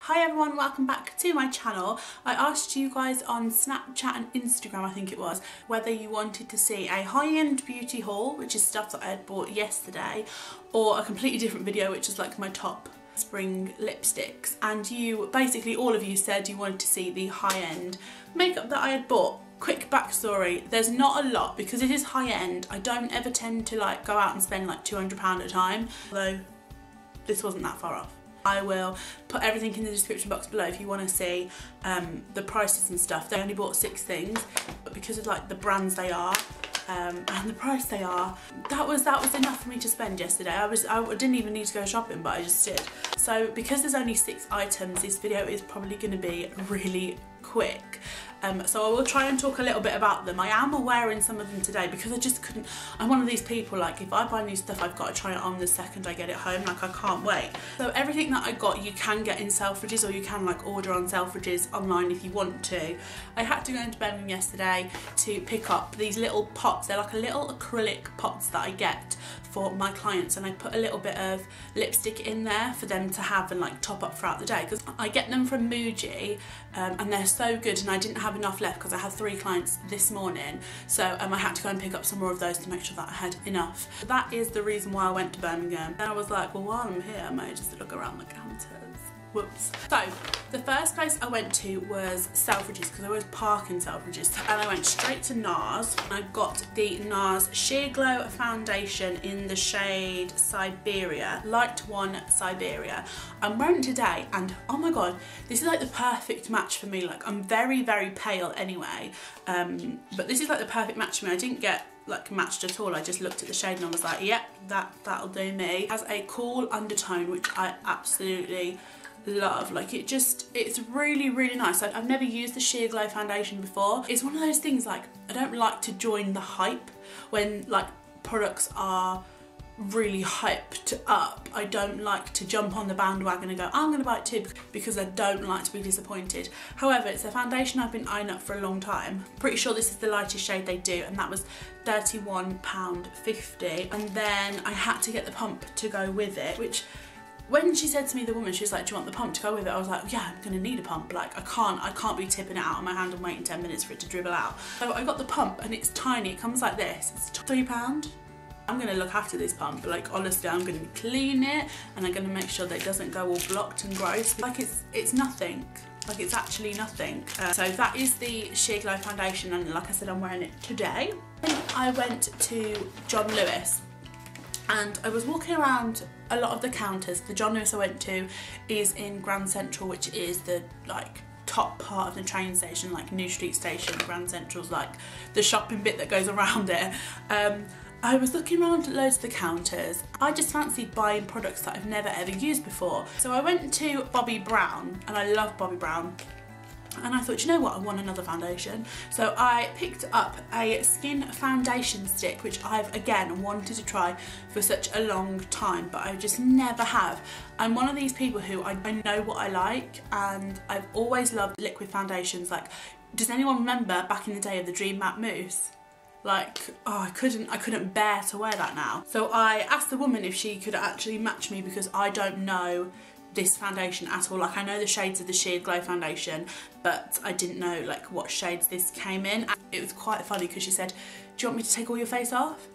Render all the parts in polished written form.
Hi everyone, welcome back to my channel. I asked you guys on Snapchat and Instagram, I think it was, whether you wanted to see a high-end beauty haul, which is stuff that I had bought yesterday, or a completely different video, which is like my top spring lipsticks. And you, basically all of you said you wanted to see the high-end makeup that I had bought. Quick backstory, there's not a lot because it is high-end. I don't ever tend to like go out and spend like £200 at a time, although this wasn't that far off. I will put everything in the description box below if you want to see the prices and stuff. They only bought 6 things, but because of like the brands they are and the price they are, that was enough for me to spend yesterday. I didn't even need to go shopping, but I just did. So because there's only 6 items, this video is probably going to be really quick. So I will try and talk a little bit about them. I am wearing some of them today because I just couldn't. I'm one of these people, like if I buy new stuff I've got to try it on the second I get it home, like I can't wait. So everything that I got you can get in Selfridges, or you can like order on Selfridges online if you want to. I had to go into Birmingham yesterday to pick up these little pots. They're like a little acrylic pots that I get for my clients, and I put a little bit of lipstick in there for them to have and like top up throughout the day, because I get them from Muji and they're so good, and I didn't have enough left because I had 3 clients this morning, so I had to go and pick up some more of those to make sure that I had enough. That is the reason why I went to Birmingham. And I was like, well, while I'm here I might just look around the counters. Whoops. So the first place I went to was Selfridges, because I always park in Selfridges, and I went straight to Nars and I got the Nars Sheer Glow foundation in the shade Siberia, Light 1 Siberia. I'm wearing it today and oh my god, this is like the perfect match for me. Like I'm very pale anyway, but this is like the perfect match for me. I didn't get like matched at all. I just looked at the shade and I was like, yep, that'll do me. It has a cool undertone which I absolutely love. Like it's really nice. I've never used the Sheer Glow foundation before. It's one of those things, like I don't like to join the hype when like products are really hyped up. I don't like to jump on the bandwagon and go, I'm gonna buy it too, because I don't like to be disappointed. However, it's a foundation I've been eyeing up for a long time. Pretty sure this is the lightest shade they do, and that was £31.50. And then I had to get the pump to go with it, which when she said to me, the woman, she was like, do you want the pump to go with it? I was like, yeah, I'm gonna need a pump. Like I can't be tipping it out on my hand and waiting 10 minutes for it to dribble out. So I got the pump and it's tiny. It comes like this. It's £3. I'm gonna look after this pump. Like honestly, I'm gonna clean it and I'm gonna make sure that it doesn't go all blocked and gross. Like it's nothing. Like it's actually nothing. So that is the Sheer Glow foundation, and like I said, I'm wearing it today. Then I went to John Lewis and I was walking around a lot of the counters. The John Lewis I went to is in Grand Central, which is the like top part of the train station, like New Street Station. Grand Central's like the shopping bit that goes around it. I was looking around at loads of the counters. I just fancied buying products that I've never ever used before. So I went to Bobbi Brown, and I love Bobbi Brown. And I thought, you know what, I want another foundation. So I picked up a skin foundation stick, which I've again wanted to try for such a long time, but I just never have. I'm one of these people who I know what I like, and I've always loved liquid foundations. Like, does anyone remember back in the day of the Dream Matte Mousse? Like, oh, I couldn't bear to wear that now. So I asked the woman if she could actually match me, because I don't know this foundation at all. Like I know the shades of the Sheer Glow foundation, but I didn't know like what shades this came in. And it was quite funny because she said, do you want me to take all your face off?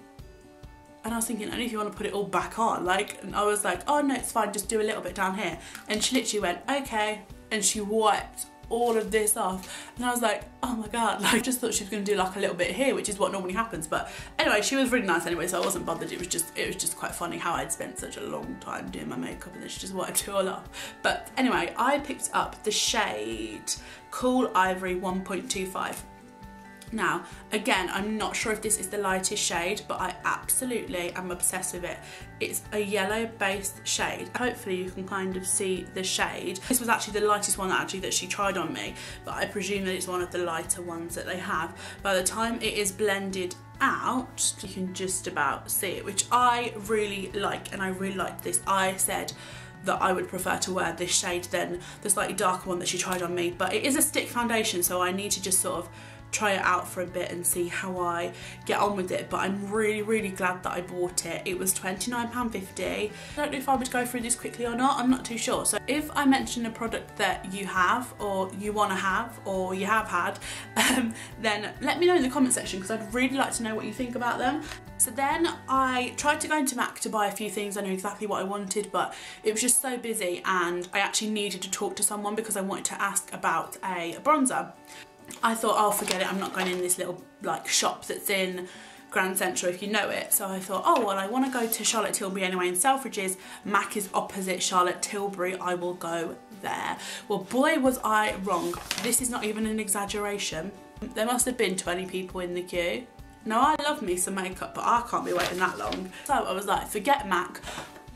And I was thinking, only if you want to put it all back on. Like, and I was like, oh no, it's fine, just do a little bit down here. And she literally went, okay, and she wiped all of this off, and I was like, oh my god, like I just thought she was going to do like a little bit here, which is what normally happens. But anyway, she was really nice anyway, so I wasn't bothered. It was just quite funny how I'd spent such a long time doing my makeup and then she just wiped it all off. But anyway, I picked up the shade Cool Ivory 1.25. Now, again, I'm not sure if this is the lightest shade, but I absolutely am obsessed with it. It's a yellow-based shade. Hopefully you can kind of see the shade. This was actually the lightest one that she tried on me, but I presume that it's one of the lighter ones that they have. By the time it is blended out, you can just about see it, which I really like, and I really liked this. I said that I would prefer to wear this shade than the slightly darker one that she tried on me, but it is a stick foundation, so I need to just sort of try it out for a bit and see how I get on with it, but I'm really glad that I bought it. It was £29.50. I don't know if I would go through this quickly or not, I'm not too sure. So if I mention a product that you have or you want to have or you have had, then let me know in the comment section, because I'd really like to know what you think about them. So then I tried to go into MAC to buy a few things. I knew exactly what I wanted, but it was just so busy and I actually needed to talk to someone because I wanted to ask about a bronzer. I thought, oh, forget it, I'm not going in this little like shop that's in Grand Central, if you know it. So I thought, oh well, I want to go to Charlotte Tilbury anyway in Selfridges. MAC is opposite Charlotte Tilbury, I will go there. Well, boy was I wrong. This is not even an exaggeration. There must have been 20 people in the queue. Now I love me some makeup, but I can't be waiting that long. So I was like, forget MAC,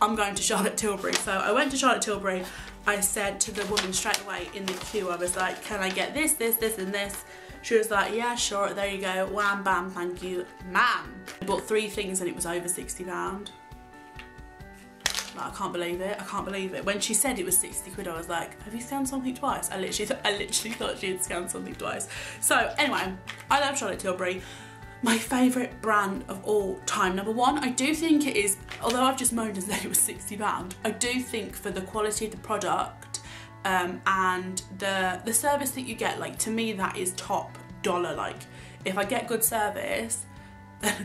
I'm going to Charlotte Tilbury. So I went to Charlotte Tilbury. I said to the woman straight away in the queue, I was like, can I get this, this, this and this? She was like, yeah, sure, there you go, wham, bam, thank you, ma'am. I bought 3 things and it was over £60. Like, I can't believe it, I can't believe it. When she said it was 60 quid, I was like, have you scanned something twice? I literally thought she had scanned something twice. So anyway, I love Charlotte Tilbury. My favourite brand of all time. Number one, I do think it is, although I've just moaned and said it was £60, I do think for the quality of the product and the service that you get, like, to me that is top dollar. Like, if I get good service,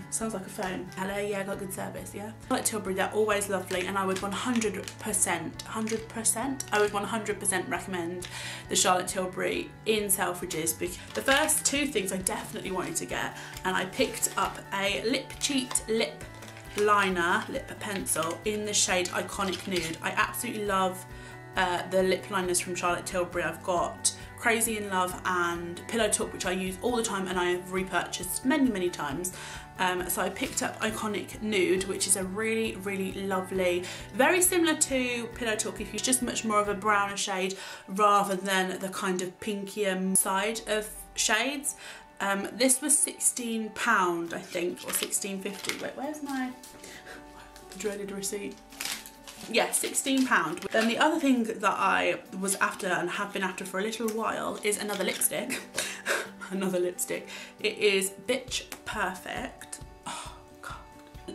sounds like a phone. Hello, yeah, I got good service, yeah. Like Tilbury, they're always lovely, and I would 100%, I would 100% recommend the Charlotte Tilbury in Selfridges. Because the first 2 things I definitely wanted to get, and I picked up a Lip Cheat lip liner, lip pencil in the shade Iconic Nude. I absolutely love the lip liners from Charlotte Tilbury. I've got Crazy in Love and Pillow Talk, which I use all the time and I have repurchased many times. So I picked up Iconic Nude, which is a really lovely, very similar to Pillow Talk, if you're just much more of a browner shade rather than the kind of pinkier side of shades. This was £16, I think, or £16.50. Wait, where's my dreaded receipt? Yeah, £16. Then the other thing that I was after and have been after for a little while is another lipstick. Another lipstick. It is Bitch Perfect. Oh god.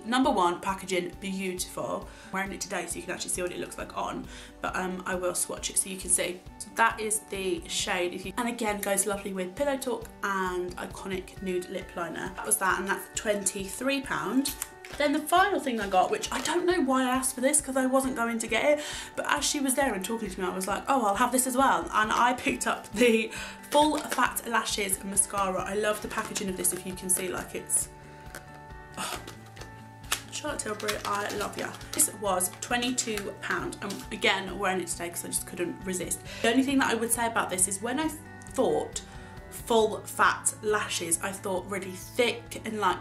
Number one, packaging beautiful. I'm wearing it today so you can actually see what it looks like on, but I will swatch it so you can see. So that is the shade, and again goes lovely with Pillow Talk and Iconic Nude lip liner. That was that, and that's £23. Then the final thing I got, which I don't know why I asked for this because I wasn't going to get it, but as she was there and talking to me, I was like, oh, I'll have this as well. And I picked up the Full Fat Lashes Mascara. I love the packaging of this, if you can see, like, it's... Oh. Charlotte Tilbury, I love ya. This was £22. I'm again wearing it today because I just couldn't resist. The only thing that I would say about this is when I thought full fat lashes, I thought really thick and like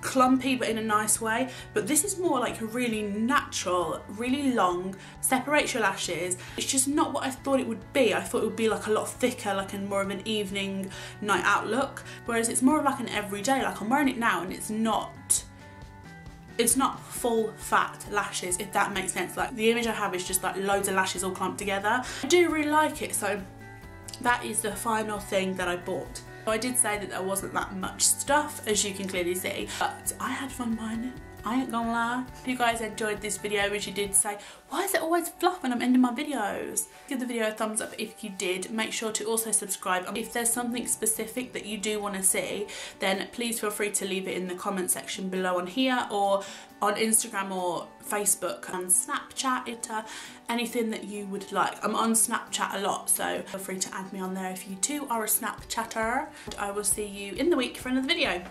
clumpy, but in a nice way. But this is more like a really natural, really long, separates your lashes. It's just not what I thought it would be. I thought it would be like a lot thicker, like in more of an evening night out look, whereas it's more of like an everyday. Like, I'm wearing it now and it's not full fat lashes, if that makes sense. Like, the image I have is just like loads of lashes all clumped together. I do really like it, so that is the final thing that I bought. So I did say that there wasn't that much stuff, as you can clearly see, but I had fun buying it. I ain't gonna lie. If you guys enjoyed this video, which you did say, why is it always fluff when I'm ending my videos? Give the video a thumbs up if you did. Make sure to also subscribe. If there's something specific that you do want to see, then please feel free to leave it in the comment section below on here, or on Instagram or Facebook and Snapchat, anything that you would like. I'm on Snapchat a lot, so feel free to add me on there if you too are a Snapchatter. I will see you in the week for another video.